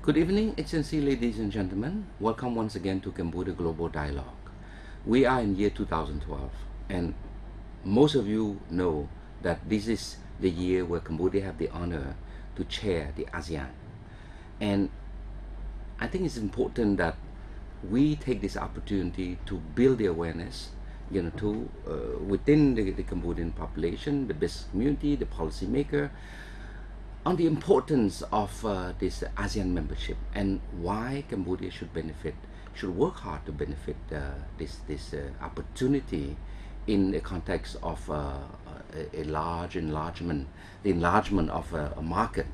Good evening, Excellency, ladies and gentlemen. Welcome once again to Cambodia Global Dialogue. We are in year 2012, and most of you know that this is the year where Cambodia have the honor to chair the ASEAN. And I think it's important that we take this opportunity to build the awareness, within the Cambodian population, the business community, the policymaker, on the importance of this ASEAN membership and why Cambodia should work hard to benefit this opportunity in the context of a large enlargement, the enlargement of a market.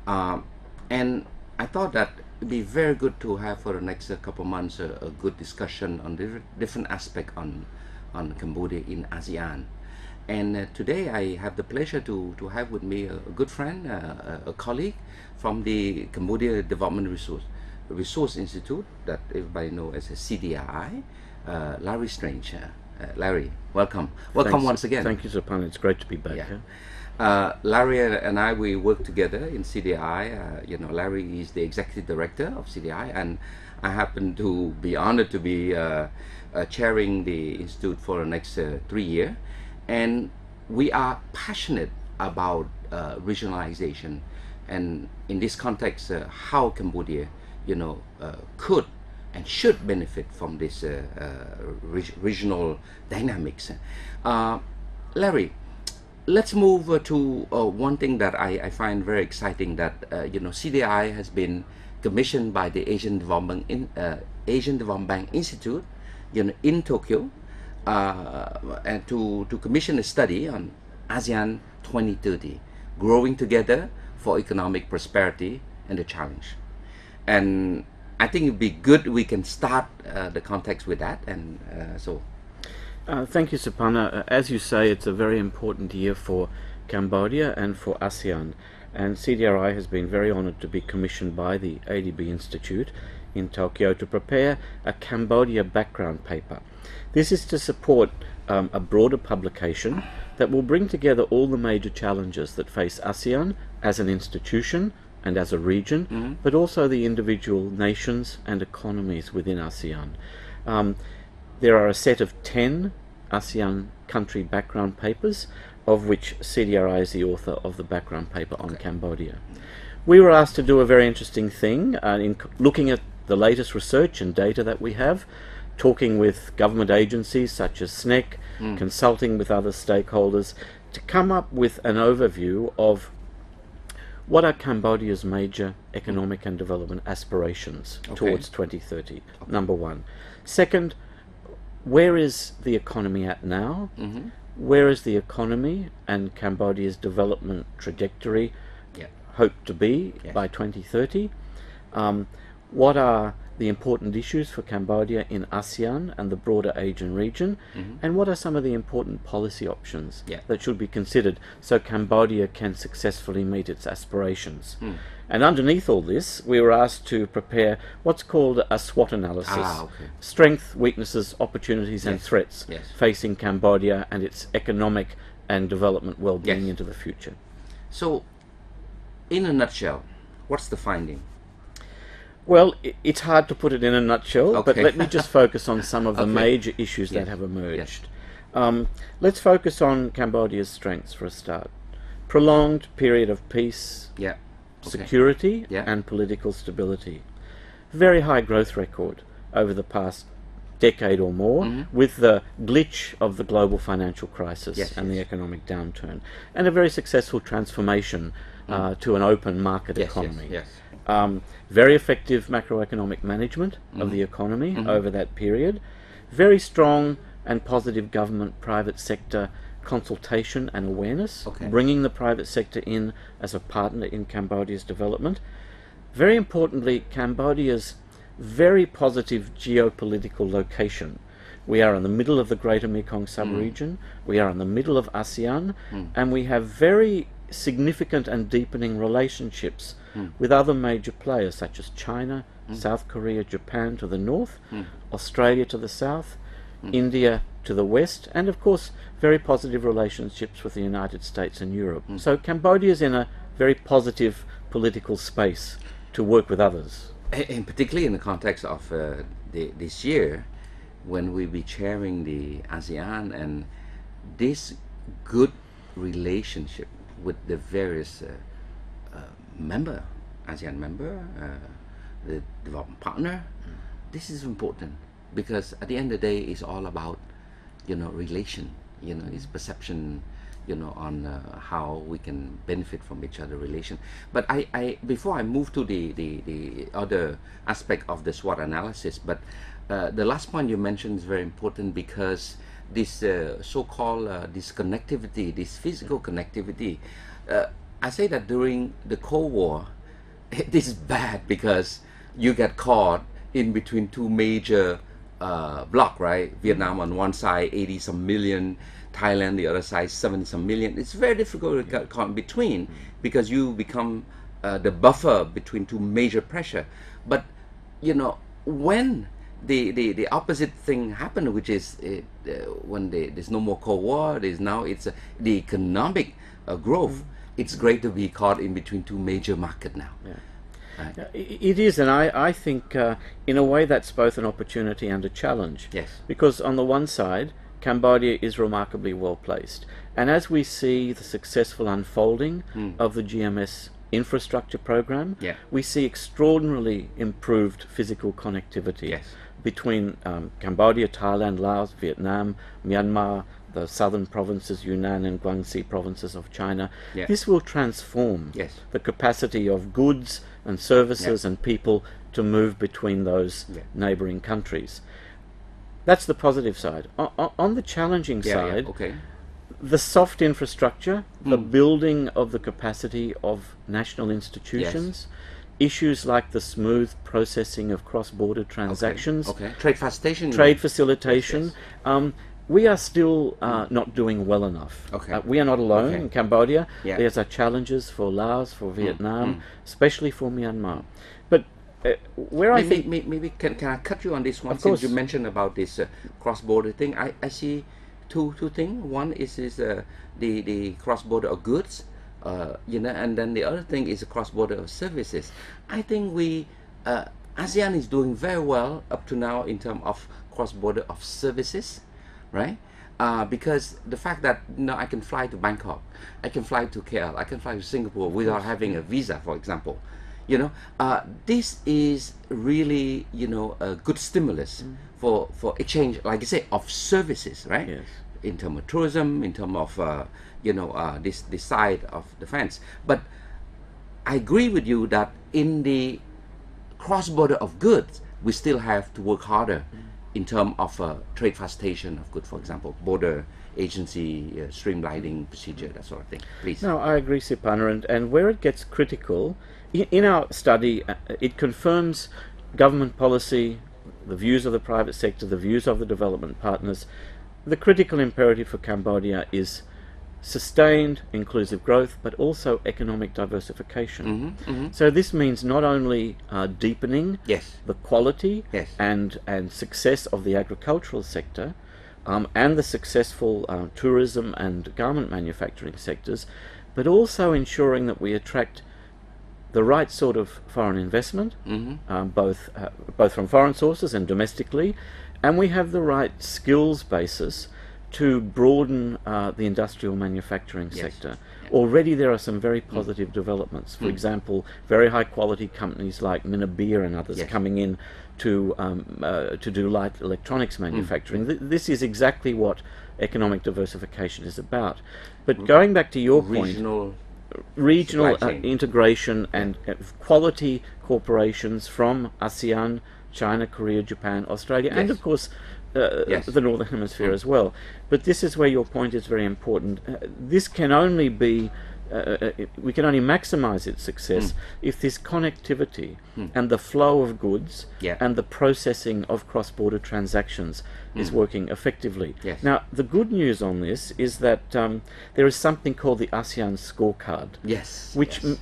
And I thought that it'd be very good to have for the next couple of months a good discussion on different aspects on Cambodia in ASEAN. And today I have the pleasure to have with me a good friend, a colleague from the Cambodia Development Resource Institute that everybody knows as a CDRI, Larry Strange. Larry, welcome. Welcome once again. Thank you, Siphana. It's great to be back here. Larry and I, we work together in CDRI. Larry is the executive director of CDRI, and I happen to be honored to be chairing the institute for the next 3 years. And we are passionate about regionalization, and in this context, how Cambodia, could and should benefit from this regional dynamics. Larry, let's move to one thing that I find very exciting. That CDI has been commissioned by the Asian Development Bank Institute, in Tokyo. And to commission a study on ASEAN 2030, growing together for economic prosperity and the challenge. And I think it'd be good we can start the context with that. And thank you, Siphana. As you say, it's a very important year for Cambodia and for ASEAN. And CDRI has been very honored to be commissioned by the ADB Institute in Tokyo to prepare a Cambodia background paper. This is to support a broader publication that will bring together all the major challenges that face ASEAN as an institution and as a region, but also the individual nations and economies within ASEAN. There are a set of 10 ASEAN country background papers, of which CDRI is the author of the background paper on Cambodia. We were asked to do a very interesting thing in looking at the latest research and data that we have, talking with government agencies such as SNEC, consulting with other stakeholders to come up with an overview of what are Cambodia's major economic and development aspirations towards 2030, number one. Second, where is the economy at now? Where is the economy and Cambodia's development trajectory hoped to be by 2030? What are the important issues for Cambodia in ASEAN and the broader Asian region, and what are some of the important policy options that should be considered so Cambodia can successfully meet its aspirations. And underneath all this, we were asked to prepare what's called a SWOT analysis, strengths, weaknesses, opportunities and threats facing Cambodia and its economic and development well-being into the future. So, in a nutshell, what's the finding? Well, it's hard to put it in a nutshell, but let me just focus on some of the major issues that have emerged. Let's focus on Cambodia's strengths for a start. Prolonged period of peace, security and political stability. Very high growth record over the past decade or more, with the glitch of the global financial crisis and the economic downturn, and a very successful transformation to an open market economy. Very effective macroeconomic management of the economy over that period. Very strong and positive government-private sector consultation and awareness, bringing the private sector in as a partner in Cambodia's development. Very importantly, Cambodia's very positive geopolitical location. We are in the middle of the Greater Mekong sub-region, we are in the middle of ASEAN, and we have very significant and deepening relationships with other major players such as China, South Korea, Japan to the north, Australia to the south, India to the west, and of course very positive relationships with the United States and Europe. So Cambodia is in a very positive political space to work with others. And particularly in the context of this year, when we'll be chairing the ASEAN, and this good relationship with the various ASEAN member, the development partner, this is important, because at the end of the day, it's all about, relation, it's perception, on how we can benefit from each other relation. But I before I move to the other aspect of the SWOT analysis, but the last point you mentioned is very important, because this so-called this connectivity, this physical connectivity, I say that during the Cold War, this is bad, because you get caught in between two major bloc, right? Vietnam on one side, 80 some million, Thailand the other side, 70 some million. It's very difficult to get caught in between, because you become the buffer between two major pressure. But when the opposite thing happened, which is when there's no more Cold War, it's the economic growth. It's great to be caught in between two major markets now. Yeah. Right. It is, and I think in a way that's both an opportunity and a challenge. Yes. Because on the one side, Cambodia is remarkably well placed, and as we see the successful unfolding of the GMS infrastructure program, we see extraordinarily improved physical connectivity between Cambodia, Thailand, Laos, Vietnam, Myanmar, the southern provinces, Yunnan and Guangxi provinces of China. This will transform the capacity of goods and services and people to move between those neighboring countries. That's the positive side. On the challenging side, the soft infrastructure, the building of the capacity of national institutions, issues like the smooth processing of cross-border transactions, trade facilitation, we are still not doing well enough. We are not alone in Cambodia. There's our challenges for Laos, for Vietnam, especially for Myanmar. But where I think maybe can I cut you on this one? Of course. Since you mentioned about this cross-border thing, I see two things. One is the cross-border of goods, and then the other thing is the cross-border of services. I think ASEAN is doing very well up to now in terms of cross-border of services, right? Because the fact that I can fly to Bangkok, I can fly to KL, I can fly to Singapore without having a visa, for example. This is really a good stimulus for exchange, like I say, of services, right? In terms of tourism, in terms of this side of the fence. But I agree with you that in the cross-border of goods, we still have to work harder in terms of trade facilitation of goods, for example, border agency, streamlining procedure, that sort of thing. Please. No, I agree, Siphana, and where it gets critical, in our study, it confirms government policy, the views of the private sector, the views of the development partners. The critical imperative for Cambodia is sustained inclusive growth, but also economic diversification. So this means not only deepening the quality and success of the agricultural sector, and the successful tourism and garment manufacturing sectors, but also ensuring that we attract the right sort of foreign investment, both from foreign sources and domestically, and we have the right skills basis to broaden the industrial manufacturing sector. Already there are some very positive developments. For example, very high quality companies like Minabir and others coming in to do light electronics manufacturing. This is exactly what economic diversification is about. But going back to your point, regional integration and quality corporations from ASEAN, China, Korea, Japan, Australia, and of course the Northern Hemisphere as well. But this is where your point is very important. This can only be, we can only maximize its success if this connectivity and the flow of goods and the processing of cross-border transactions is working effectively. Now, the good news on this is that there is something called the ASEAN scorecard,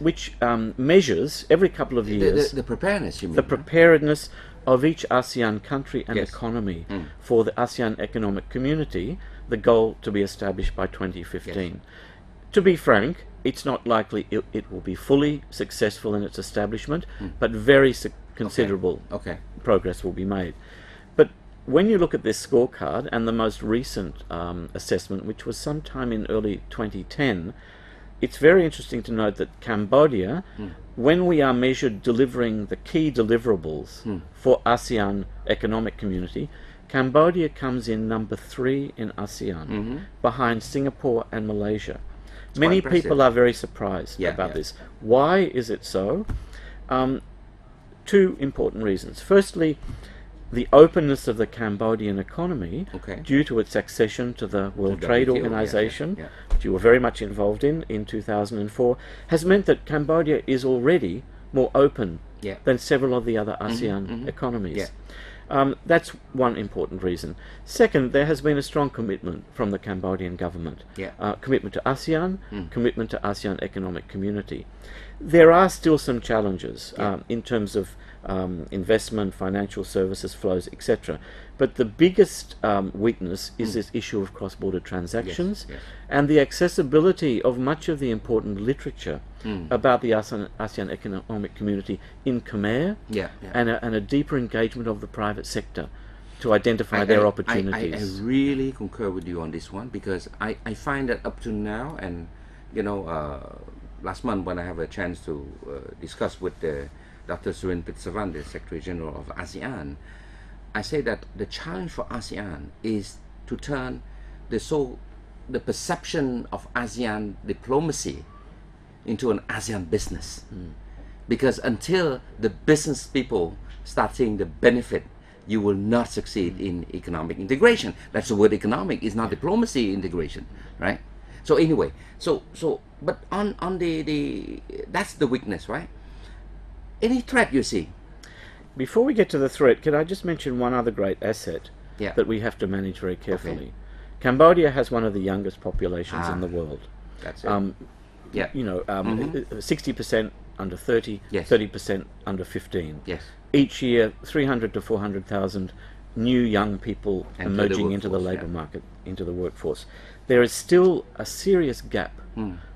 which measures every couple of years the preparedness, you mean, the preparedness of each ASEAN country and economy for the ASEAN Economic Community, the goal to be established by 2015. To be frank, it's not likely it will be fully successful in its establishment, but very considerable Okay. progress will be made. But when you look at this scorecard and the most recent assessment, which was sometime in early 2010, it's very interesting to note that Cambodia, when we are measured delivering the key deliverables for ASEAN economic community, Cambodia comes in number 3 in ASEAN, behind Singapore and Malaysia. Many people are very surprised about this. Why is it so? Two important reasons. Firstly, the openness of the Cambodian economy, due to its accession to the World Trade Organization, which you were very much involved in 2004, has meant that Cambodia is already more open than several of the other ASEAN economies. That's one important reason. Second, there has been a strong commitment from the Cambodian government. Commitment to ASEAN, commitment to ASEAN economic community. There are still some challenges in terms of investment, financial services flows, etc. But the biggest weakness is this issue of cross-border transactions and the accessibility of much of the important literature about the ASEAN economic community in Khmer and a deeper engagement of the private sector to identify their opportunities. I really concur with you on this one, because I find that up to now, and you know, last month when I have a chance to discuss with Dr. Surin Pitsavan, the Secretary General of ASEAN, I say that the challenge for ASEAN is to turn the perception of ASEAN diplomacy into an ASEAN business. Because until the business people start seeing the benefit, you will not succeed in economic integration. That's the word economic, is not diplomacy integration, right? So anyway, but on the that's the weakness, right? Any threat you see? Before we get to the threat, can I just mention one other great asset that we have to manage very carefully? Cambodia has one of the youngest populations in the world. That's it. You know, 60% under 30, 30% under 15. Each year, 300 to 400,000 new young people emerging into the labour market, into the workforce. There is still a serious gap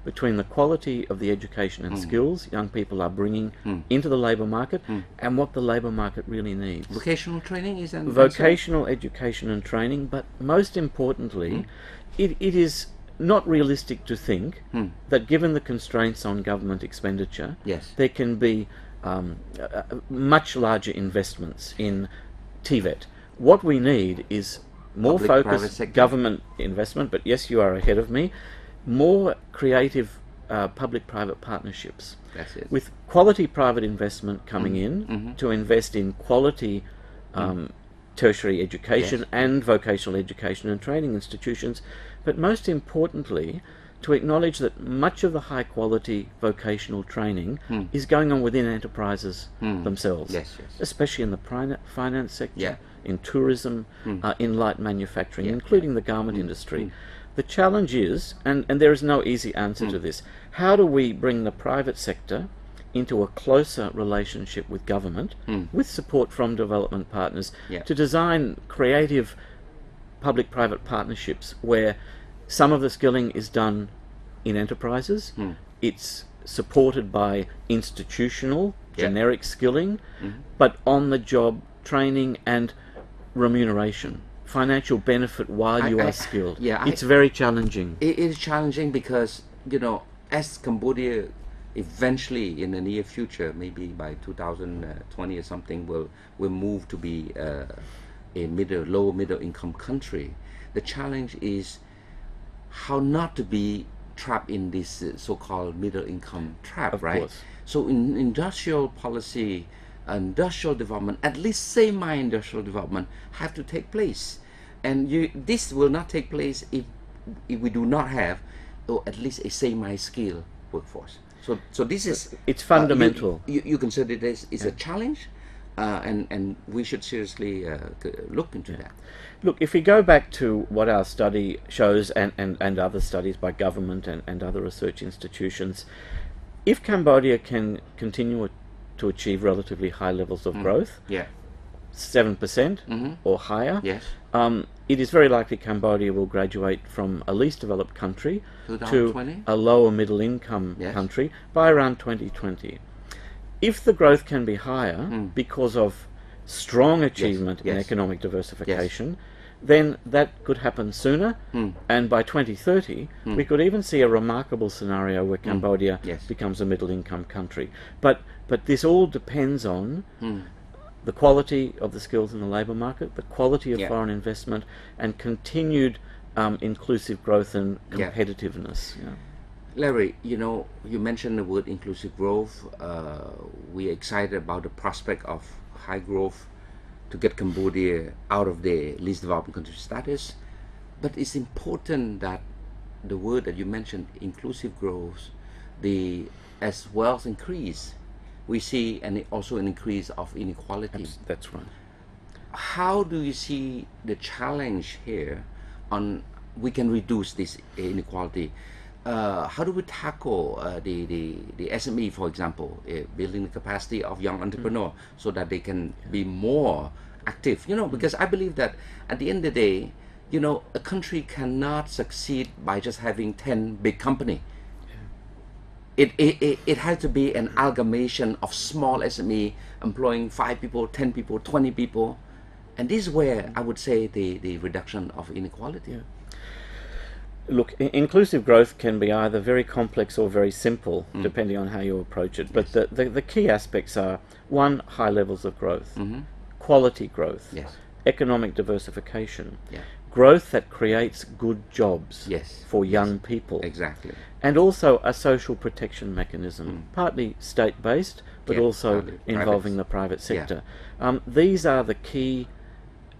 between the quality of the education and skills young people are bringing into the labour market and what the labour market really needs. Vocational training is an vocational education and training, but most importantly, it is not realistic to think that given the constraints on government expenditure, there can be much larger investments in TVET. What we need is more focused government investment, but yes, you are ahead of me, more creative public-private partnerships. That's it. With quality private investment coming in to invest in quality tertiary education and vocational education and training institutions, but most importantly, to acknowledge that much of the high-quality vocational training is going on within enterprises themselves, especially in the finance sector, in tourism, in light manufacturing, including the garment industry. The challenge is, and there is no easy answer to this, how do we bring the private sector into a closer relationship with government, with support from development partners, to design creative public-private partnerships where some of the skilling is done in enterprises, it's supported by institutional, generic skilling, but on-the-job training and remuneration, financial benefit while you are skilled. It's very challenging. It is challenging because, you know, as Cambodia eventually in the near future, maybe by 2020 or something, will move to be a low middle income country, the challenge is how not to be trapped in this so-called middle income trap, right? So in industrial policy, industrial development, at least semi-industrial development, have to take place, and this will not take place if we do not have, or at least a semi-skilled workforce. So this is it's fundamental. You consider this is a challenge, and we should seriously look into that. Look, if we go back to what our study shows, and other studies by government and other research institutions, if Cambodia can continue to achieve relatively high levels of growth, 7% or higher. Yes. It is very likely Cambodia will graduate from a least developed country to 2020? a lower middle income Yes. country by around 2020. If the growth can be higher because of strong achievement in yes. economic diversification, then that could happen sooner, and by 2030 we could even see a remarkable scenario where Cambodia Yes. becomes a middle income country. But this all depends on the quality of the skills in the labour market, the quality of foreign investment, and continued inclusive growth and competitiveness. Yeah. Larry, you mentioned the word inclusive growth. We're excited about the prospect of high growth to get Cambodia out of the least developed country status. But it's important that the word that you mentioned, inclusive growth, as wealth increase, we see also an increase of inequality. That's right. How do you see the challenge here on we can reduce this inequality? How do we tackle the SME, for example, building the capacity of young entrepreneurs so that they can be more active? Because I believe that at the end of the day, a country cannot succeed by just having 10 big companies. It has to be an amalgamation of small SME employing 5 people, 10 people, 20 people. And this is where I would say the reduction of inequality. Yeah. Look, inclusive growth can be either very complex or very simple, depending on how you approach it. But the key aspects are, one, high levels of growth, quality growth, economic diversification, growth that creates good jobs for young people. Exactly. And also a social protection mechanism, partly state-based, but also involving the private sector. These are the key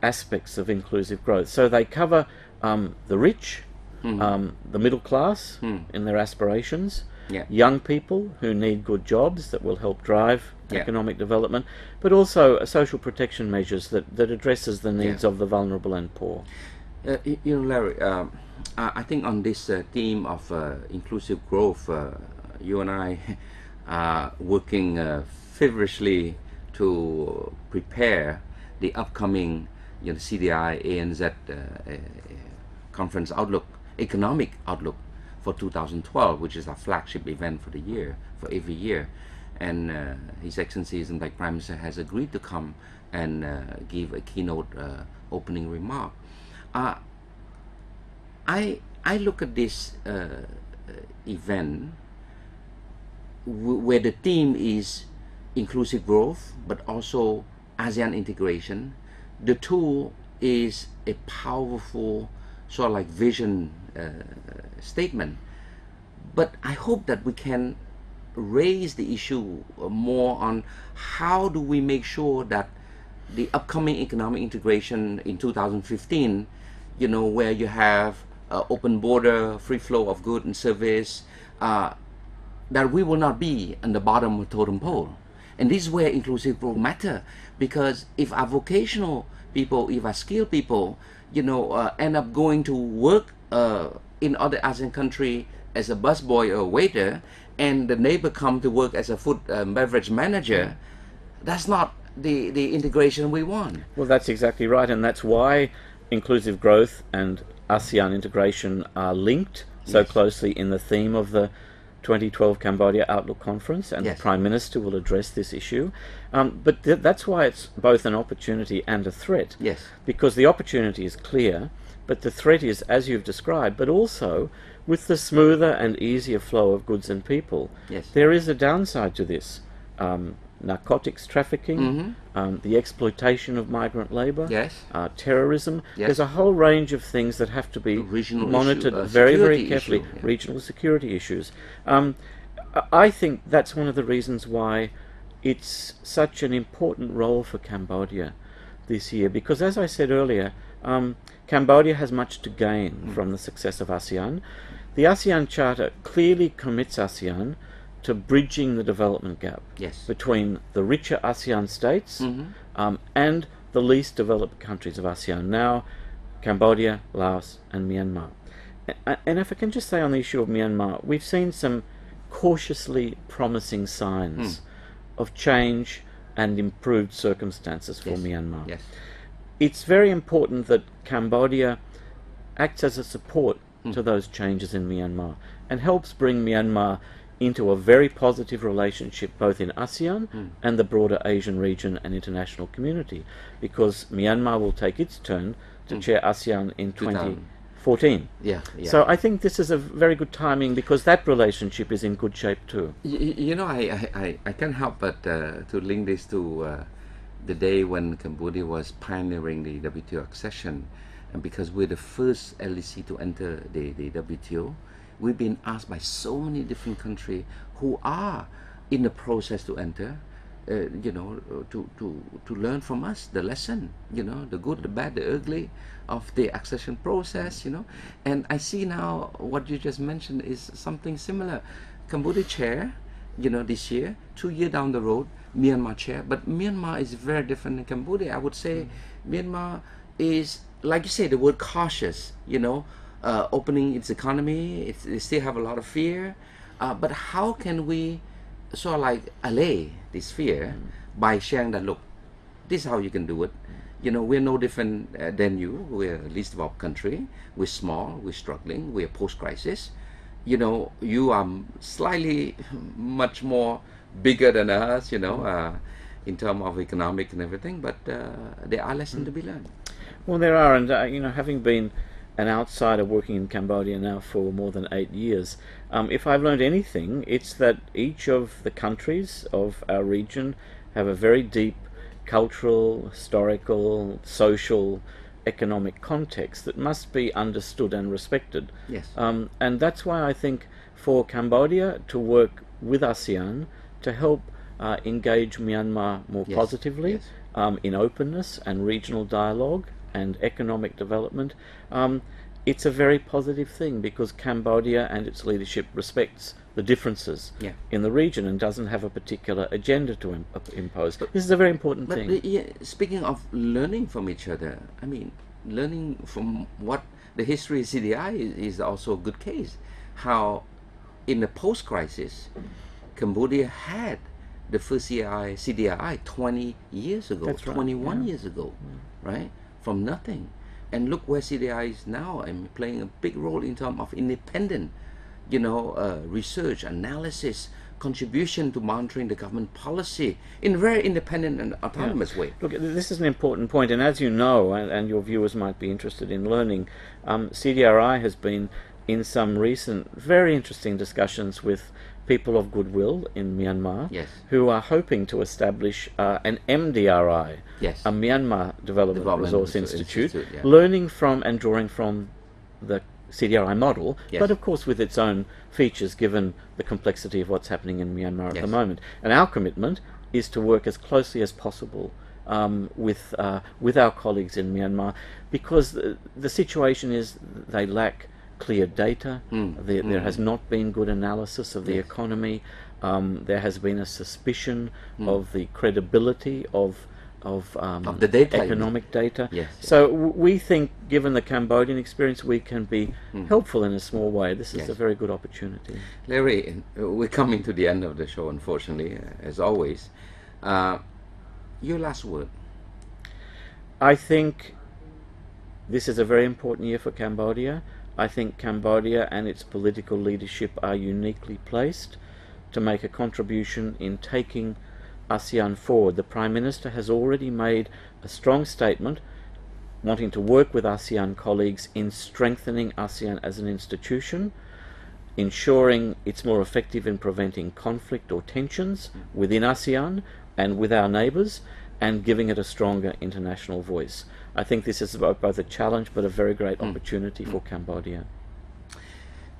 aspects of inclusive growth. So they cover the rich, the middle class in their aspirations, young people who need good jobs that will help drive economic development, but also social protection measures that addresses the needs of the vulnerable and poor. Larry, I think on this theme of inclusive growth, you and I are working feverishly to prepare the upcoming CDRI ANZ conference economic outlook for 2012, which is our flagship event for the year, for every year. And His Excellency the Prime Minister has agreed to come and give a keynote opening remark. I look at this event where the theme is inclusive growth, but also ASEAN integration. The tool is a powerful sort of like vision statement. But I hope that we can raise the issue more on how do we make sure that the upcoming economic integration in 2015, where you have open border, free flow of goods and service, that we will not be on the bottom of the totem pole. And this is where inclusive growth matter, because if our vocational people, if our skilled people, end up going to work in other ASEAN country as a busboy or waiter, and the neighbor come to work as a food beverage manager, that's not the integration we want. Well, that's exactly right, and that's why inclusive growth and ASEAN integration are linked so closely in the theme of the 2012 Cambodia Outlook Conference, and the Prime Minister will address this issue. But that's why it's both an opportunity and a threat. Yes. Because the opportunity is clear, but the threat is, as you've described, but also with the smoother and easier flow of goods and people. Yes. There is a downside to this. Narcotics trafficking, the exploitation of migrant labour, terrorism. There's a whole range of things that have to be monitored very, very carefully. Regional security issues. I think that's one of the reasons why it's such an important role for Cambodia this year, because as I said earlier, Cambodia has much to gain from the success of ASEAN. The ASEAN Charter clearly commits ASEAN to bridging the development gap between the richer ASEAN states and the least developed countries of ASEAN, now Cambodia, Laos and Myanmar. And if I can just say on the issue of Myanmar, we've seen some cautiously promising signs of change and improved circumstances for Yes. Myanmar. Yes. It's very important that Cambodia acts as a support to those changes in Myanmar and helps bring Myanmar into a very positive relationship both in ASEAN and the broader Asian region and international community, because Myanmar will take its turn to chair ASEAN in 2014. Yeah, yeah. So I think this is a very good timing, because that relationship is in good shape too. You know, I can't help but to link this to the day when Cambodia was pioneering the WTO accession, and because we're the first LDC to enter the WTO, we've been asked by so many different countries who are in the process to enter, you know, to learn from us the lesson, you know, the good, the bad, the ugly of the accession process, you know. And I see now what you just mentioned is something similar. Cambodia chair, you know, this year, 2 years down the road, Myanmar chair. But Myanmar is very different than Cambodia. I would say Myanmar is, like you say, the word cautious, you know, opening its economy. They still have a lot of fear. But how can we sort of like allay this fear by sharing that, look, this is how you can do it. You know, we're no different than you. We're a least developed country. We're small. We're struggling. We're post-crisis. You know, you are slightly much more bigger than us, you know, in terms of economic and everything. But there are lessons to be learned. Well, there are, and you know, having been an outsider working in Cambodia now for more than 8 years, if I've learned anything, it's that each of the countries of our region have a very deep cultural, historical, social, economic context that must be understood and respected. Yes. And that's why I think for Cambodia to work with ASEAN to help engage Myanmar more Yes, positively yes. in openness and regional dialogue and economic development, it's a very positive thing, because Cambodia and its leadership respects the differences in the region and doesn't have a particular agenda to impose. This is a very important thing. Speaking of learning from each other, I mean, learning from what the history of CDI is also a good case. How in the post-crisis, Cambodia had the first CDRI 20 years ago, That's right, 21 yeah. years ago, right? From nothing. And look where CDRI is now, and playing a big role in terms of independent, you know, research, analysis, contribution to monitoring the government policy in a very independent and autonomous way. Look, this is an important point, and as you know, and your viewers might be interested in learning, CDRI has been in some recent very interesting discussions with people of goodwill in Myanmar, Yes. who are hoping to establish an MDRI, Yes. a Myanmar Development Resource Resource Institute, Institute, yeah. learning from and drawing from the CDRI model, Yes. but of course with its own features given the complexity of what's happening in Myanmar at the Yes. moment. And our commitment is to work as closely as possible with our colleagues in Myanmar, because the situation is they lack clear data. There has not been good analysis of the economy. There has been a suspicion of the credibility of the data, economic data. Yes, So we think, given the Cambodian experience, we can be helpful in a small way. This is Yes. a very good opportunity. Larry, we're coming to the end of the show, unfortunately, as always. Your last word. I think this is a very important year for Cambodia. I think Cambodia and its political leadership are uniquely placed to make a contribution in taking ASEAN forward. The Prime Minister has already made a strong statement wanting to work with ASEAN colleagues in strengthening ASEAN as an institution, ensuring it's more effective in preventing conflict or tensions within ASEAN and with our neighbours, and giving it a stronger international voice. I think this is both a challenge but a very great opportunity for Cambodia.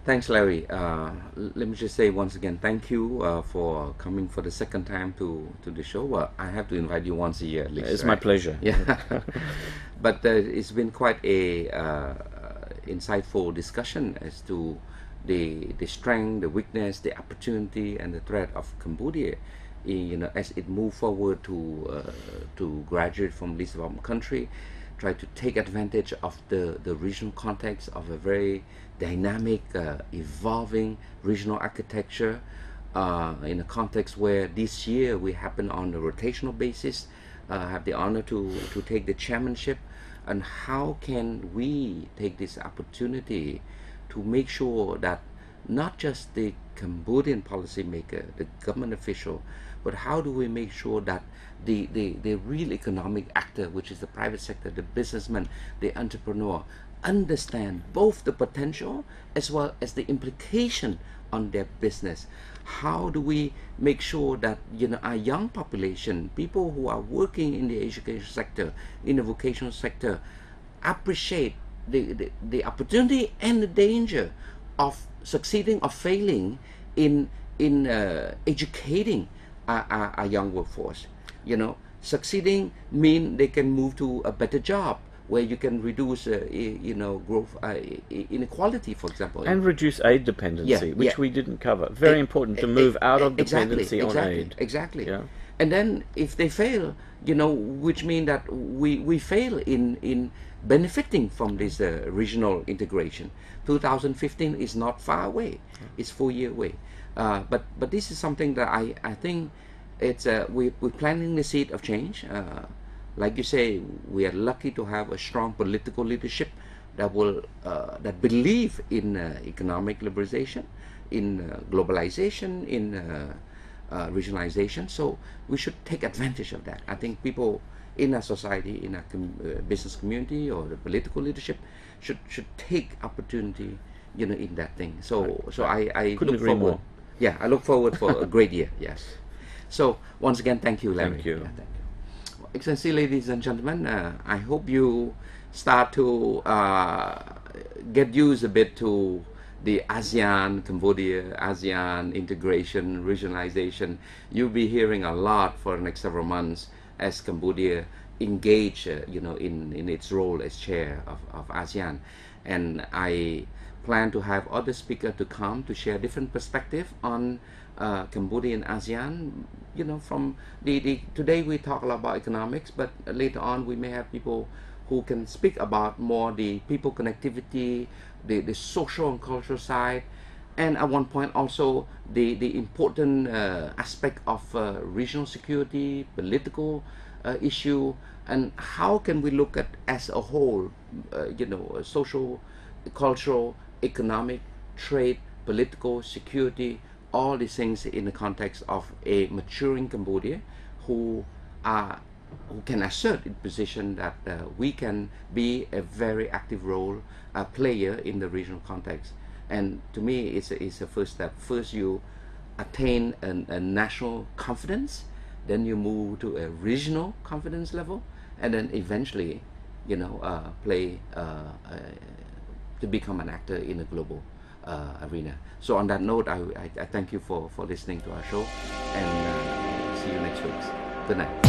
Thanks, Larry. Let me just say once again, thank you for coming for the second time to the show. Well, I have to invite you once a year at least. It's my pleasure. Yeah, but it's been quite a insightful discussion as to the strength, the weakness, the opportunity, and the threat of Cambodia. You know, as it moves forward to graduate from least developed country, try to take advantage of the regional context of a very dynamic, evolving regional architecture, in a context where this year we happen on a rotational basis, have the honor to take the chairmanship. And how can we take this opportunity to make sure that not just the Cambodian policymaker, the government official, but how do we make sure that the real economic actor, which is the private sector, the businessman, the entrepreneur, understand both the potential as well as the implication on their business? How do we make sure that, you know, our young population, people who are working in the education sector, in the vocational sector, appreciate the opportunity and the danger of succeeding or failing in educating our young workforce? You know, succeeding mean they can move to a better job where you can reduce, you know, growth, inequality, for example, and reduce aid dependency, which we didn't cover. Very important to move out of dependency on aid. Exactly. Yeah. And then if they fail, you know, which mean that we fail in benefiting from this regional integration. 2015 is not far away; it's 4 years away. But this is something that I think it's we're planting the seed of change. Like you say, we are lucky to have a strong political leadership that will that believe in economic liberalization, in globalization, in regionalization. So we should take advantage of that. I think people in our society, in our business community, or the political leadership should take opportunity, you know, in that thing. So I couldn't look agree forward. more. Yeah, I look forward for a great year. Yes. So once again, thank you, Larry. Thank you. Yeah, thank you. Excellency, ladies and gentlemen, I hope you start to get used a bit to the ASEAN, Cambodia, ASEAN integration, regionalization. You'll be hearing a lot for the next several months as Cambodia engage, you know, in its role as chair of ASEAN. And I plan to have other speakers to come to share different perspective on Cambodia and ASEAN. You know, from today we talk a lot about economics, but later on we may have people who can speak about more the people connectivity, the social and cultural side, and at one point also the important aspect of regional security, political issue, and how can we look at as a whole, you know, social, cultural, economic, trade, political, security, all these things in the context of a maturing Cambodia who can assert its position that we can be a very active role player in the regional context. And to me, it's a first step. First, you attain a national confidence, then you move to a regional confidence level, and then eventually, you know, play to become an actor in a global arena. So on that note, I thank you for listening to our show, and see you next week. Good night.